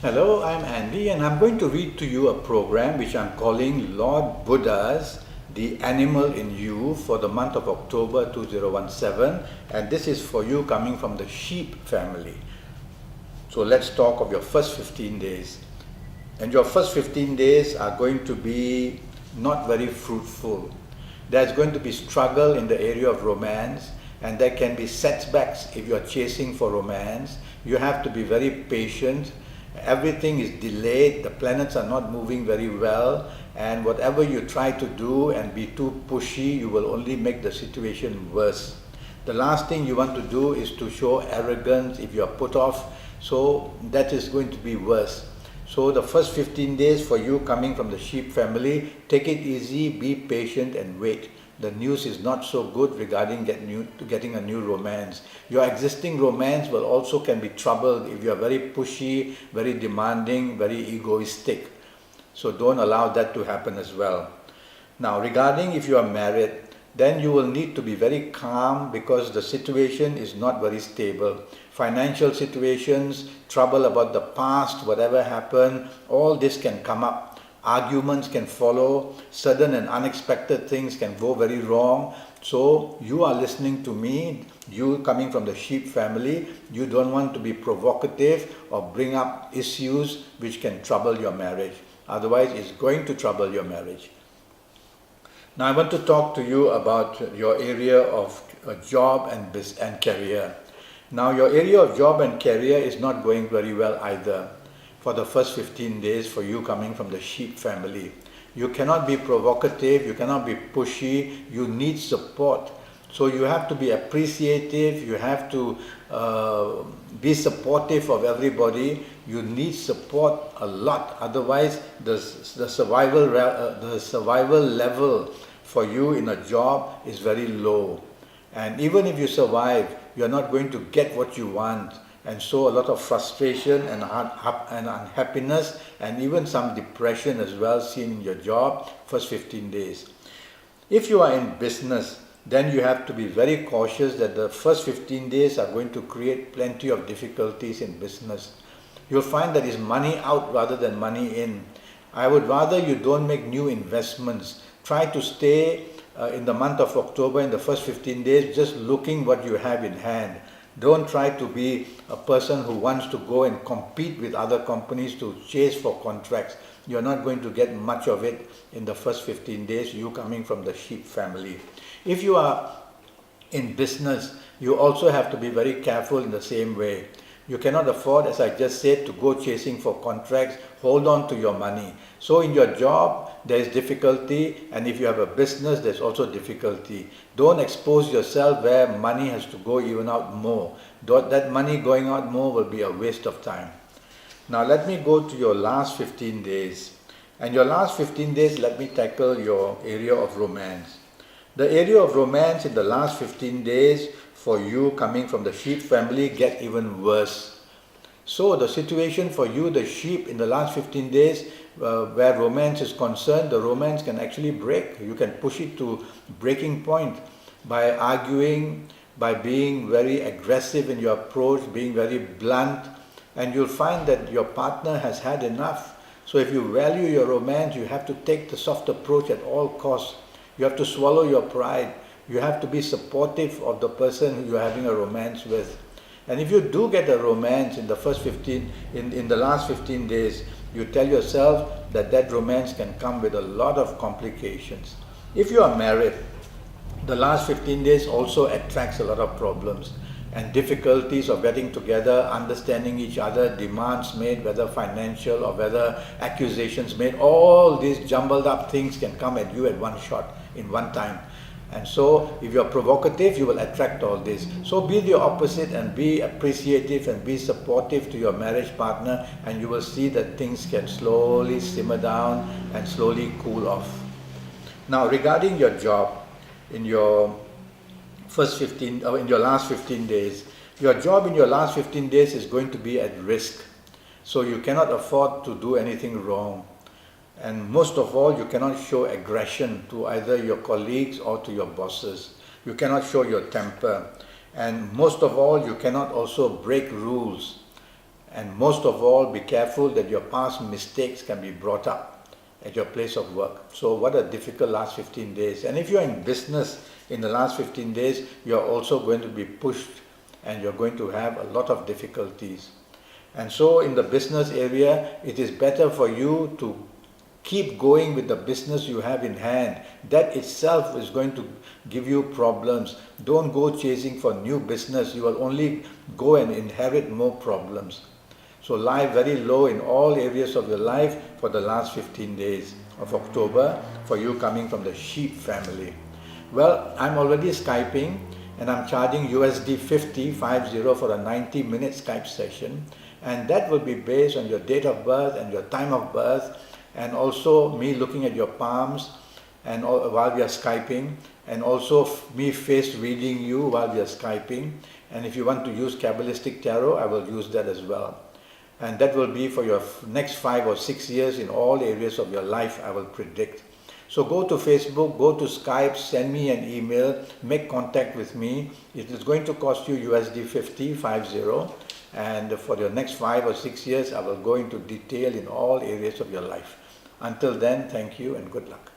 Hello, I'm Andy and I'm going to read to you a program which I'm calling Lord Buddha's The Animal in You for the month of October 2017, and this is for you coming from the sheep family. So let's talk of your first 15 days. And your first 15 days are going to be not very fruitful. There's going to be struggle in the area of romance, and there can be setbacks if you're chasing for romance. You have to be very patient. Everything is delayed, the planets are not moving very well, and whatever you try to do and be too pushy, you will only make the situation worse. The last thing you want to do is to show arrogance if you are put off, so that is going to be worse. So the first 15 days for you coming from the sheep family, take it easy, be patient and wait. The news is not so good regarding getting a new romance. Your existing romance will also can be troubled if you are very pushy, very demanding, very egoistic. So don't allow that to happen as well. Now regarding if you are married, then you will need to be very calm because the situation is not very stable. Financial situations, trouble about the past, whatever happened, all this can come up. Arguments can follow, sudden and unexpected things can go very wrong. So you are listening to me, you coming from the sheep family, you don't want to be provocative or bring up issues which can trouble your marriage. Otherwise it's going to trouble your marriage. Now I want to talk to you about your area of job and career. Now your area of job and career is not going very well either. For the first 15 days for you coming from the sheep family. You cannot be provocative, you cannot be pushy, you need support. So you have to be appreciative, you have to be supportive of everybody. You need support a lot, otherwise the survival level for you in a job is very low. And even if you survive, you're not going to get what you want. And so a lot of frustration and unhappiness and even some depression as well seen in your job first 15 days. If you are in business, then you have to be very cautious that the first 15 days are going to create plenty of difficulties in business. You'll find that it's money out rather than money in. I would rather you don't make new investments. Try to stay in the month of October in the first 15 days just looking what you have in hand. Don't try to be a person who wants to go and compete with other companies to chase for contracts. You're not going to get much of it in the first 15 days, you coming from the sheep family. If you are in business, you also have to be very careful in the same way. You cannot afford, as I just said, to go chasing for contracts. Hold on to your money. So in your job, there is difficulty, and if you have a business, there's also difficulty. Don't expose yourself where money has to go even out more. That money going out more will be a waste of time. Now let me go to your last 15 days. And your last 15 days, let me tackle your area of romance. The area of romance in the last 15 days for you coming from the sheep family get even worse. So the situation for you, the sheep, in the last 15 days where romance is concerned, the romance can actually break. You can push it to breaking point by arguing, by being very aggressive in your approach, being very blunt, and you'll find that your partner has had enough. So if you value your romance, you have to take the soft approach at all costs. You have to swallow your pride. You have to be supportive of the person who you're having a romance with. And if you do get a romance in the in the last 15 days, you tell yourself that that romance can come with a lot of complications. If you are married, the last 15 days also attracts a lot of problems and difficulties of getting together, understanding each other, demands made, whether financial or whether accusations made. All these jumbled up things can come at you at one shot, in one time. And so if you're provocative, you will attract all this. So be the opposite and be appreciative and be supportive to your marriage partner, and you will see that things can slowly simmer down and slowly cool off. Now regarding your job, in your last 15 days, your job in your last 15 days is going to be at risk. So you cannot afford to do anything wrong. And most of all, you cannot show aggression to either your colleagues or to your bosses. You cannot show your temper. And most of all, you cannot also break rules. And most of all, be careful that your past mistakes can be brought up at your place of work. So what a difficult last 15 days. And if you're in business in the last 15 days, you're also going to be pushed and you're going to have a lot of difficulties. And so in the business area, it is better for you to keep going with the business you have in hand. That itself is going to give you problems. Don't go chasing for new business. You will only go and inherit more problems. So lie very low in all areas of your life for the last 15 days of October for you coming from the sheep family. Well, I'm already Skyping and I'm charging USD 50 for a 90-minute Skype session. And that will be based on your date of birth and your time of birth, and also me looking at your palms and while we are Skyping, and also me face reading you while we are Skyping. And if you want to use Kabbalistic Tarot, I will use that as well. And that will be for your next 5 or 6 years in all areas of your life, I will predict. So go to Facebook, go to Skype, send me an email, make contact with me. It is going to cost you USD 50, and for your next 5 or 6 years, I will go into detail in all areas of your life. Until then, thank you and good luck.